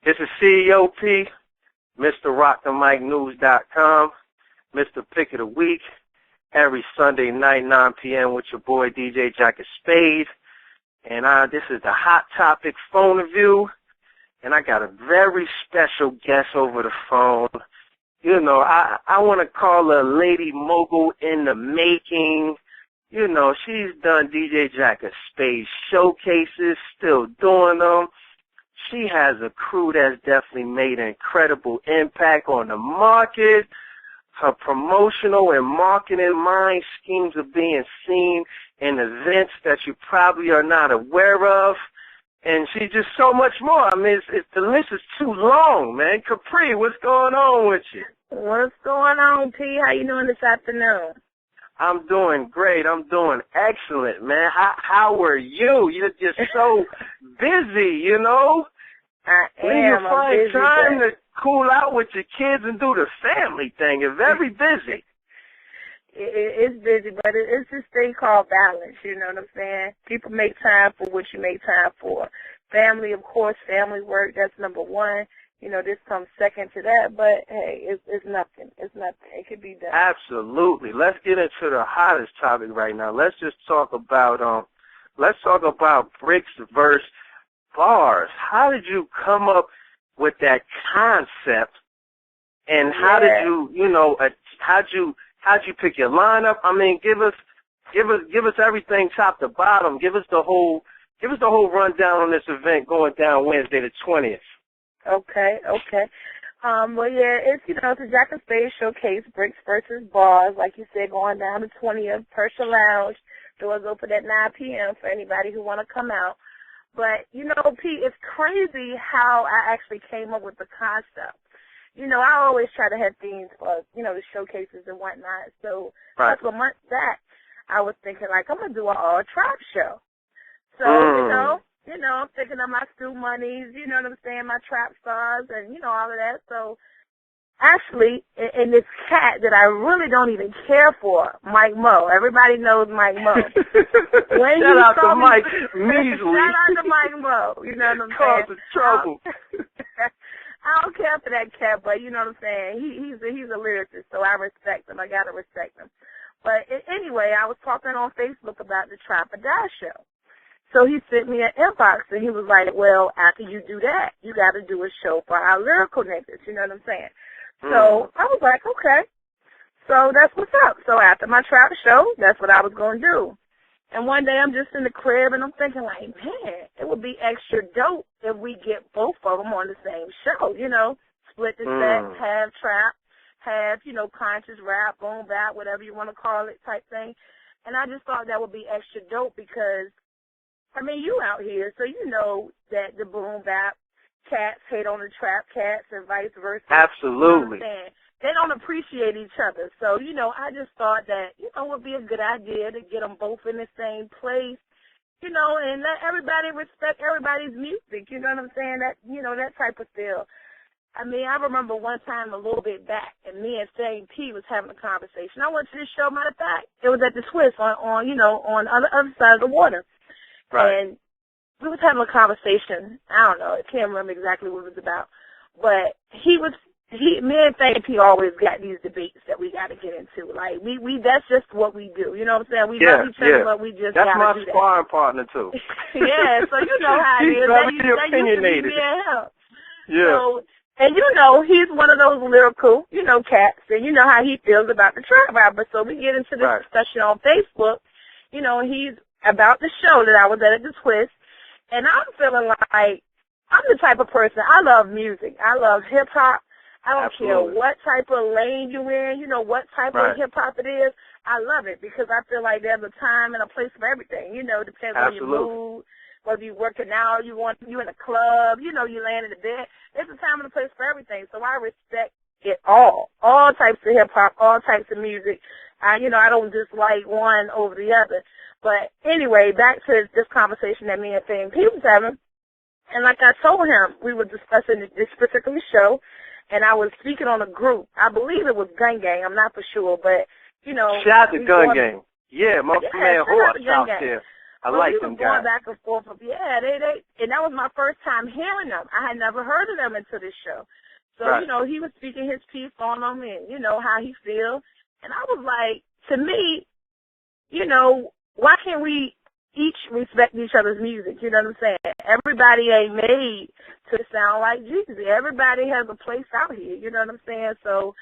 This is CEO P, Mr. RockTheMicNews.com, Mr. Pick of the Week, every Sunday night, 9 p.m. with your boy DJ Jacket Spade. And this is the Hot Topic Phoneaview, and I got a very special guest over the phone. You know, I want to call her Lady Mogel in the making. You know, she's done DJ Jacket Spade showcases, still doing them. She has a crew that's definitely made an incredible impact on the market. Her promotional and marketing mind schemes are being seen in events that you probably are not aware of. And she's just so much more. I mean, the list is too long, man. Capri, what's going on with you? What's going on, P? How you doing this afternoon? I'm doing great. I'm doing excellent, man. How are you? You're just so busy, you know? I When am. you find busy, time to cool out with your kids and do the family thing, you're very busy. It's busy, but it's this thing called balance, you know what I'm saying? People make time for what you make time for. Family, of course, family work, that's number one. You know, this comes second to that, but, hey, it's nothing. It's nothing. It could be done. Absolutely. Let's get into the hottest topic right now. Let's just talk about Bricks versus Barz. How did you come up with that concept, and how did how'd you pick your lineup? I mean, give us everything top to bottom. Give us the whole rundown on this event going down Wednesday the 20th. Okay. Well, yeah, it's a Jacket Spade showcase, Bricks versus Barz, like you said, going down the 20th, Persia Lounge. Doors open at 9 p.m. for anybody who want to come out. But, P, it's crazy how I actually came up with the concept. I always try to have themes for, the showcases and whatnot. So a couple of months back, I was thinking, like, I'm going to do an all-trap show. So, I'm thinking of my Stu Monies, you know what I'm saying, my trap stars and, all of that. So actually, in this cat that I really don't even care for, Mike Mo. Everybody knows Mike Mo. Shout out to Mike Measley. Shout out to Mike Mo. You know what I'm saying? Cause of trouble. I don't care for that cat, but you know what I'm saying? He's a lyricist, so I respect him. I got to respect him. But anyway, I was talking on Facebook about the Trap or Die show. So he sent me an inbox, and he was like, well, after you do that, you got to do a show for our lyrical niggas. You know what I'm saying? So I was like, okay. So that's what's up. So after my trap show, that's what I was going to do. And one day I'm just in the crib, and I'm thinking, like, man, it would be extra dope if we get both of them on the same show, split the set, have trap, have, conscious rap, boom bap, whatever you want to call it type thing. And I just thought that would be extra dope because, I mean, you out here, so you know that the boom bap cats hate on the trap cats and vice versa. Absolutely. They don't appreciate each other. So, I just thought that, it would be a good idea to get them both in the same place, and let everybody respect everybody's music. You know what I'm saying? That, that type of feel. I mean, I remember one time a little bit back, and me and Same P was having a conversation. I went to this show, matter of fact. It was at the Swiss on the other side of the water. Right. And we was having a conversation. I don't know. I can't remember exactly what it was about. But me and Thank P always got these debates that we got to get into. Like, we that's just what we do. You know what I'm saying? We love each other, but we just got to do that. That's my sparring partner, too. Yeah, so you know how it is. He's very opinionated. Yeah. So, and he's one of those lyrical, cats, and you know how he feels about the trap rapper. So we get into this discussion on Facebook. He's about the show that I was at the Twist, and I'm feeling like I'm the type of person, I love music. I love hip-hop. I don't care what type of lane you're in, what type of hip-hop it is. I love it because I feel like there's a time and a place for everything. Depends on your mood, whether you're working out, you in a club, you laying in the bed. There's a time and a place for everything. So I respect it all types of hip-hop, all types of music. I don't just like one over the other. But anyway, back to this conversation that me and Fame P was having. And like I told him, we were discussing this particular show, and I was speaking on a group. I believe it was Gun Gang. I'm not for sure, but, Shout out to Gun Gang. Yeah, my man Horse out there. I like them guys. We were going guys. back and forth. Yeah, and that was my first time hearing them. I had never heard of them until this show. So, Right. you know, he was speaking his piece on them and, you know, how he feels. And I was like, to me, you know, why can't we each respect each other's music? You know what I'm saying? Everybody ain't made to sound like Jeezy. Everybody has a place out here. You know what I'm saying? So,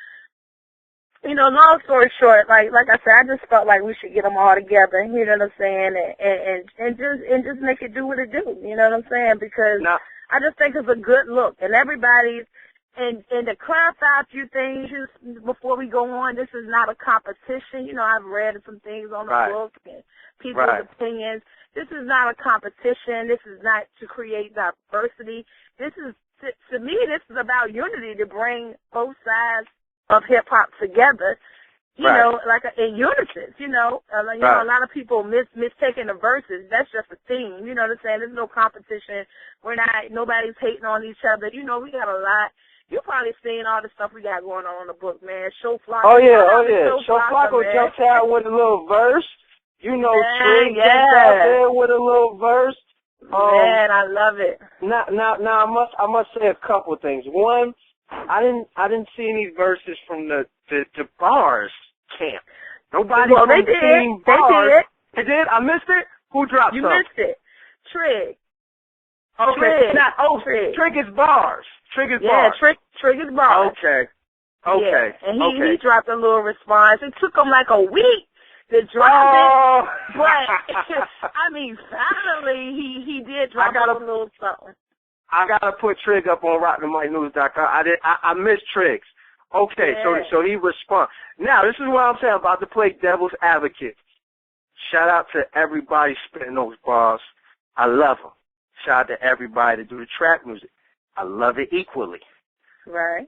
you know, long story short, like I said, I just felt like we should get them all together. You know what I'm saying? And just make it do what it do. You know what I'm saying? Because I just think it's a good look, and everybody's. And to clarify a few things just before we go on, this is not a competition. You know, I've read some things on the book and people's opinions. This is not a competition. This is not to create diversity. This is, to me, this is about unity, to bring both sides of hip-hop together, you know, like in unison, you know. A lot of people mistaking the verses. That's just a theme, you know what I'm saying? There's no competition. Nobody's hating on each other. You know, we got a lot. You're probably seeing all the stuff we got going on in the book, man. Show Flocko. Oh, yeah. Show Flocko jumped out with a little verse. You know, Trig jumped out there with a little verse. Man, I love it. Now, I must say a couple of things. One, I didn't see any verses from the Barz camp. Nobody from Team Barz. They did. I missed it. Who dropped You something? missed it. Trig. Okay. Trig is Barz. Trig is Barz. Yeah, Trig is Barz. Okay. Yeah. And he dropped a little response. It took him like a week to drop it, but I mean, finally he did drop a little something. I gotta put Trig up on RTM. I missed Triggs. Okay, so he responds. Now this is what I'm saying. I'm about to play devil's advocate. Shout out to everybody spitting those bars. I love them. Shout out to everybody that do the trap music. I love it equally. Right.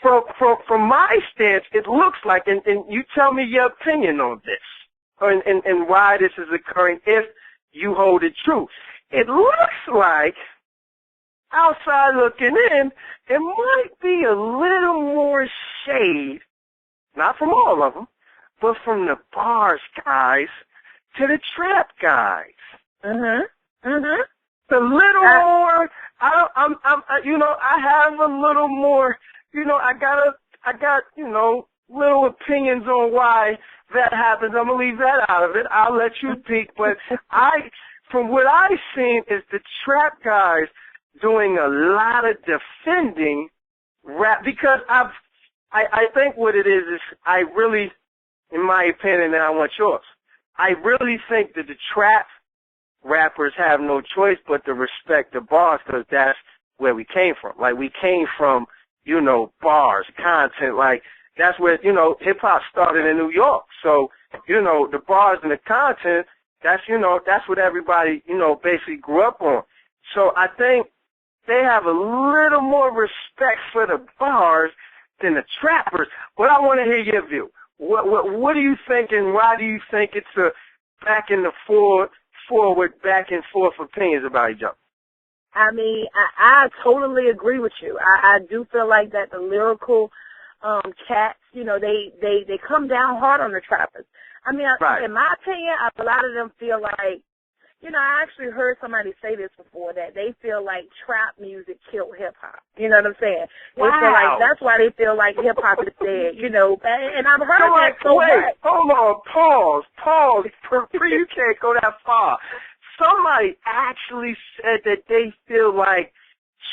From my stance, it looks like, and you tell me your opinion on this, and why this is occurring if you hold it true. It looks like, outside looking in, it might be a little more shade, not from all of them, but from the Barz guys to the trap guys. A little more. I have a little more. You know, I got little opinions on why that happens. I'm gonna leave that out of it. I'll let you speak. But from what I've seen, is the trap guys doing a lot of defending rap, because I think what it is I really, in my opinion, and I want yours, I really think that the trap rappers have no choice but to respect the Barz, because that's where we came from. Like, we came from, Barz, content. Like, that's where, hip-hop started in New York. So, the Barz and the content, that's what everybody, basically grew up on. So I think they have a little more respect for the Barz than the trappers. But I want to hear your view. What do you think, and why do you think it's a back and forward, back and forth opinions about each other? I mean, I totally agree with you. I do feel like that the lyrical cats, they come down hard on the trappers. I mean, in my opinion, a lot of them feel like, I actually heard somebody say this before, that they feel like trap music killed hip-hop. You know what I'm saying? They feel like that's why they feel like hip-hop is dead, and I've heard that so much. Hold on, pause. You can't go that far. Somebody actually said that they feel like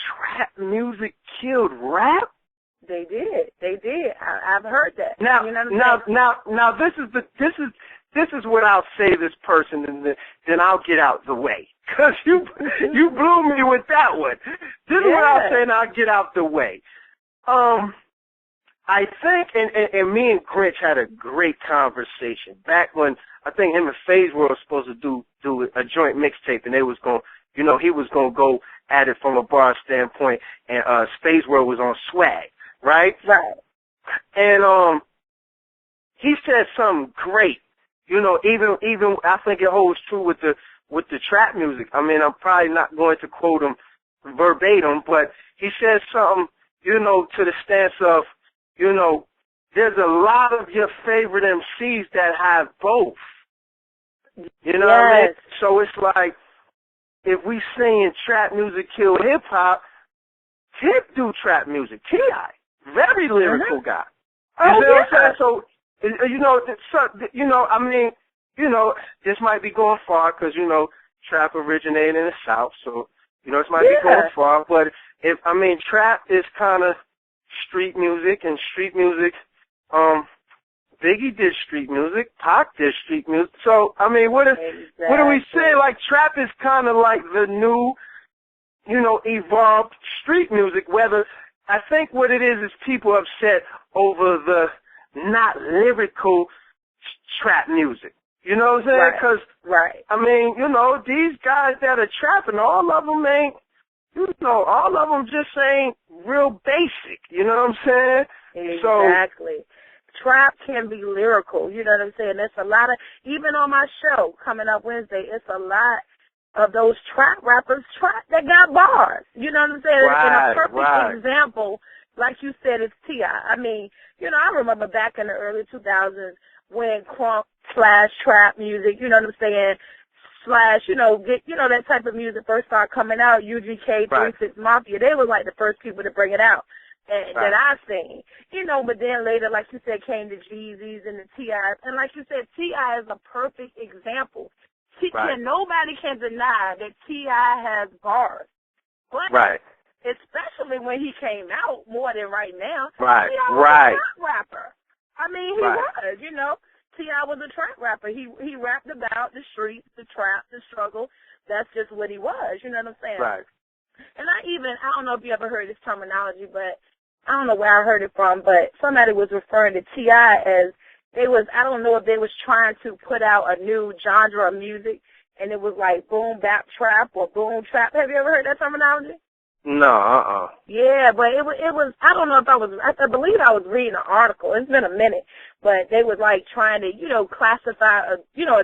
trap music killed rap? They did. I've heard that. Now, now, this is what I'll say this person, and then I'll get out the way. Because you blew me with that one. This is what I'll say, and I'll get out the way. I think, and me and Grinch had a great conversation back when I think him and FaZe were supposed to do a joint mixtape, and they was going, he was going to go at it from a Barz standpoint, and FaZe World was on swag, right? Right. And he said something great. Even I think it holds true with the trap music. I mean, I'm probably not going to quote him verbatim, but he said something, to the stance of, there's a lot of your favorite MCs that have both. You know what I mean? So it's like, if we saying trap music kill hip-hop, Tip do trap music. T.I., very lyrical guy. You see what I'm saying? So, I mean, this might be going far because, trap originated in the South, so, this might be going far, but trap is kind of street music, and street music, Biggie did street music, Pac did street music, so, I mean, what do we say? Like, trap is kind of like the new, evolved street music, I think what it is people upset over the not lyrical trap music. You know what I'm saying? Because, I mean, these guys that are trapping, all of them ain't, all of them just ain't real basic. You know what I'm saying? Exactly. Trap can be lyrical. You know what I'm saying? There's a lot of, even on my show coming up Wednesday, it's a lot of those trap rappers that got bars. You know what I'm saying? And a perfect example, like you said, is T.I. I mean, I remember back in the early 2000s when crunk / trap music, you know what I'm saying, / that type of music first started coming out, UGK, 3-6 Mafia, they were like the first people to bring it out that I've seen. But then later, like you said, came the Jeezys and the T.I. And like you said, T.I. is a perfect example. Nobody can deny that T.I. has bars. But especially when he came out more than right now, T.I. was a trap rapper. I mean, he was, T.I. was a trap rapper. He rapped about the streets, the trap, the struggle. That's just what he was, you know what I'm saying? Right. And I don't know if you ever heard this terminology, but I don't know where I heard it from, but somebody was referring to T.I. as I don't know if they was trying to put out a new genre of music, and it was like boom bap trap or boom trap. Have you ever heard that terminology? No, Yeah, but it was, I don't know if I believe I was reading an article. It's been a minute, but they was like trying to, classify a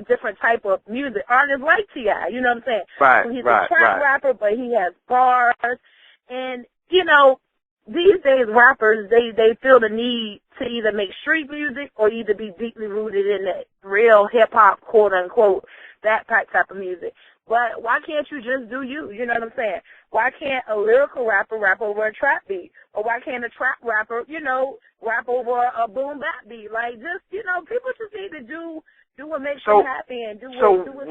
different type of music artist like T.I., you know what I'm saying? Right, so he's a trap rapper, but he has bars, and, these days rappers, they feel the need to either make street music or either be deeply rooted in that real hip-hop, quote-unquote, that type of music. But why can't you just do you? You know what I'm saying? Why can't a lyrical rapper rap over a trap beat? Or why can't a trap rapper, rap over a boom bap beat? Like, just, people just need to do what makes them happy and do what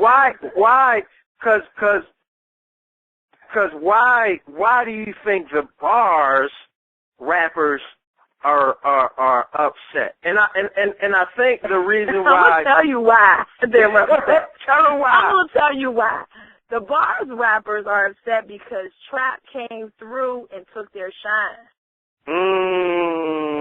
why do you think the bars rappers are upset? And I think the reason why I'm gonna tell you why they're upset. Tell them why. I'm gonna tell you why. The bars rappers are upset because trap came through and took their shine.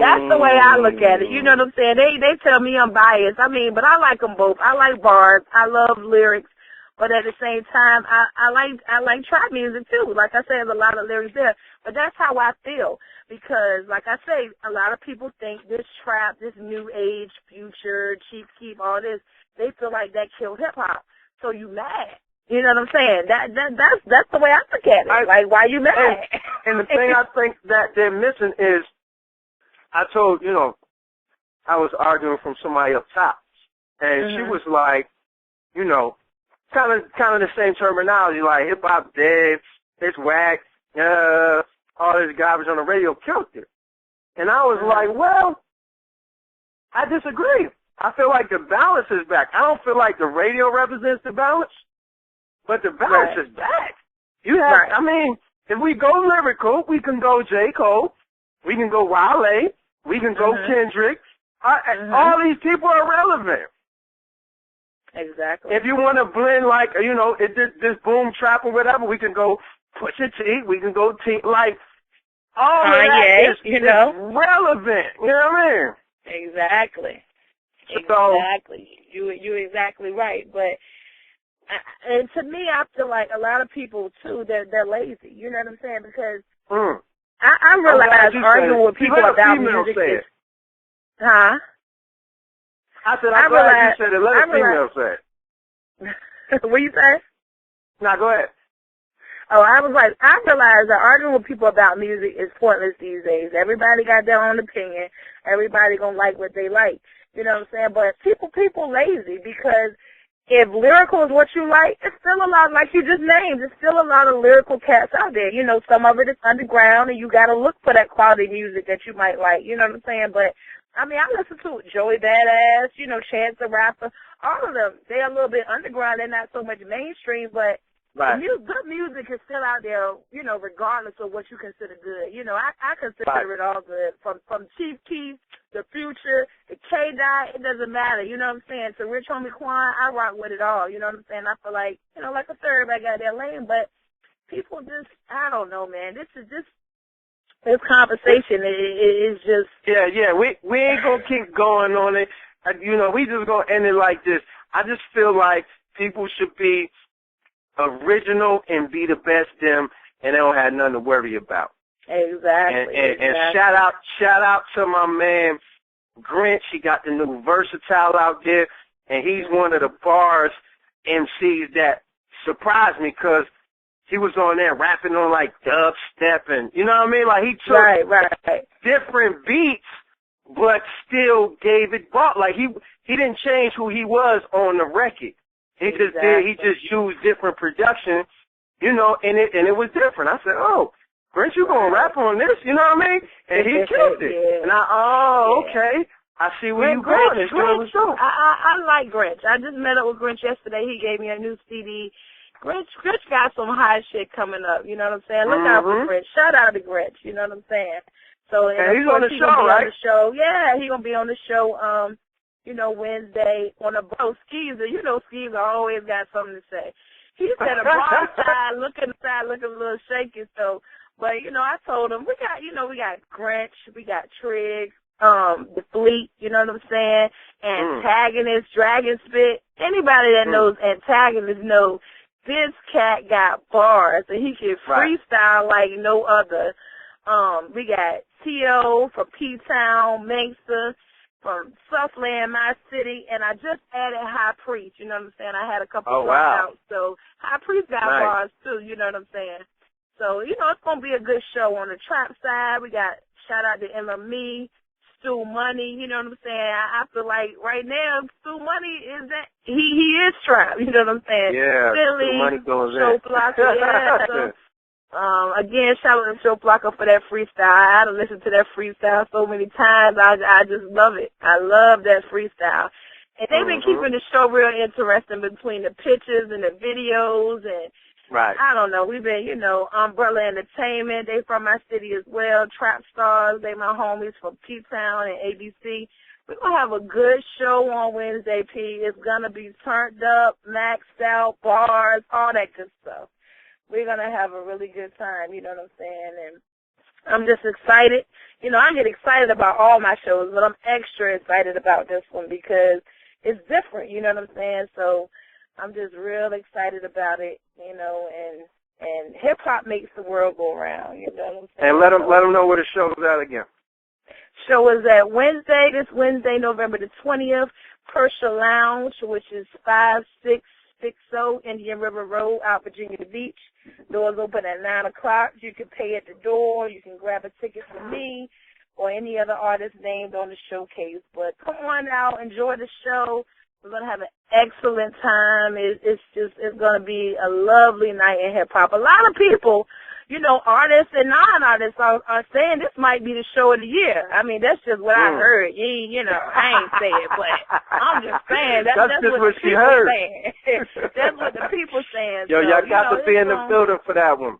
That's the way I look at it. You know what I'm saying? They tell me I'm biased. I mean, but I like them both. I like bars. I love lyrics. But at the same time, I like trap music too. Like I said, there's a lot of lyrics there. But that's how I feel. Because, like I say, a lot of people think this trap, this new age, Future, Chief Keef, all this, they feel like that killed hip-hop. So you mad. You know what I'm saying? That's the way I look at it. Like, why you mad? And the thing I think that they're missing is, I told, I was arguing from somebody up top. And she was like, kind of the same terminology, like hip-hop dead, it's whack, all this garbage on the radio killed it. And I was like, well, I disagree. I feel like the balance is back. I don't feel like the radio represents the balance, but the balance is back. You have, I mean, if we go lyrical, we can go J. Cole, we can go Wale, we can go Kendrick. All these people are relevant. Exactly. If you want to blend, like, this boom trap or whatever, we can go Pusha T, we can go T, like, all of that is relevant. You know what I mean? Exactly. So, exactly. You're exactly right. But, and to me, I feel like a lot of people, too, they're lazy. You know what I'm saying? Because I realize arguing with people about music is... Huh? I said, I'm glad you said it. Let a female say it. What you say? No, go ahead. Oh, I was like, I realize that arguing with people about music is pointless these days. Everybody got their own opinion. Everybody gonna like what they like. You know what I'm saying? But people lazy because if lyrical is what you like, it's still a lot, like you just named, there's still a lot of lyrical cats out there. You know, some of it is underground, and you got to look for that quality music that you might like. You know what I'm saying? But, I mean, I listen to Joey Badass, you know, Chance the Rapper, all of them. They're a little bit underground. They're not so much mainstream, but good music is still out there, you know, regardless of what you consider good. You know, I consider it all good, from Chief Keef, The Future, the K-Dot, it doesn't matter, you know what I'm saying? To Rich Homie Quan, I rock with it all, you know what I'm saying? I feel like, you know, like a third, I got their lane, but people just, I don't know, man. This conversation is just... Yeah, we ain't going to keep going on it. You know, we just going to end it like this. I just feel like people should be original and be the best them, and they don't have nothing to worry about. Exactly. And shout out to my man Grinch. He got the new Versatile out there, and he's one of the Barz MCs that surprised me because he was on there rapping on like dubstep, and you know what I mean? Like he took different beats, but still gave it back. Like he didn't change who he was on the record. He just used different production, you know, and it was different. I said, oh, Grinch, you gonna rap on this, you know what I mean? And he killed it. Yeah. And okay. I see where you're going. I like Grinch. I just met up with Grinch yesterday. He gave me a new CD. Grinch got some high shit coming up, you know what I'm saying? Look out for Grinch. Shout out to Grinch, you know what I'm saying? So, and he's on the show, right? Yeah, he's gonna be on the show, you know, Wednesday on a bro. Skeezer, you know Skeezer always got something to say. He said a broad side, looking a little shaky, so. But, you know, I told him, we got Grinch, we got Trigg, the Fleet, you know what I'm saying? Antagonist, Dragon Spit. Anybody that knows Antagonist knows this cat got bars, and he can freestyle like no other. We got T.O. from P-Town, Mangster, from Southland, my city, and I just added High Priest, you know what I'm saying? I had a couple of out, so High Priest got bars too, you know what I'm saying? So, you know, it's going to be a good show on the trap side. We got shout out to LME, Stu Money, you know what I'm saying? I feel like right now, Stu Money is that, he is trap, you know what I'm saying? Yeah, Philly, Stu Money goes Show Blocker, yeah. So, again, shout out to Show Blocker for that freestyle. I had to listen to that freestyle so many times. I just love it. I love that freestyle. And they've been keeping the show real interesting between the pictures and the videos and I don't know. We've been, you know, Umbrella Entertainment. They from my city as well. Trap Stars. They my homies from P-Town and ABC. We're going to have a good show on Wednesday, P. It's going to be turned up, maxed out, bars, all that good stuff. We're going to have a really good time, you know what I'm saying? And I'm just excited. You know, I get excited about all my shows, but I'm extra excited about this one because it's different, you know what I'm saying? So I'm just real excited about it, you know, and hip-hop makes the world go around, you know what I'm saying? And let them know where the show is at again. Show is at this Wednesday, November the 20th, Persia Lounge, which is 5660 Indian River Road, out Virginia Beach. Doors open at 9 o'clock. You can pay at the door. You can grab a ticket for me or any other artist named on the showcase. But come on out, enjoy the show. We're going to have an excellent time. It's going to be a lovely night in hip-hop. A lot of people, you know, artists and non-artists are saying this might be the show of the year. I mean, that's just what I heard. You know, I ain't say it, but I'm just saying. That's just what she heard. saying. That's what the people saying. Yo, y'all got to be in the building for that one.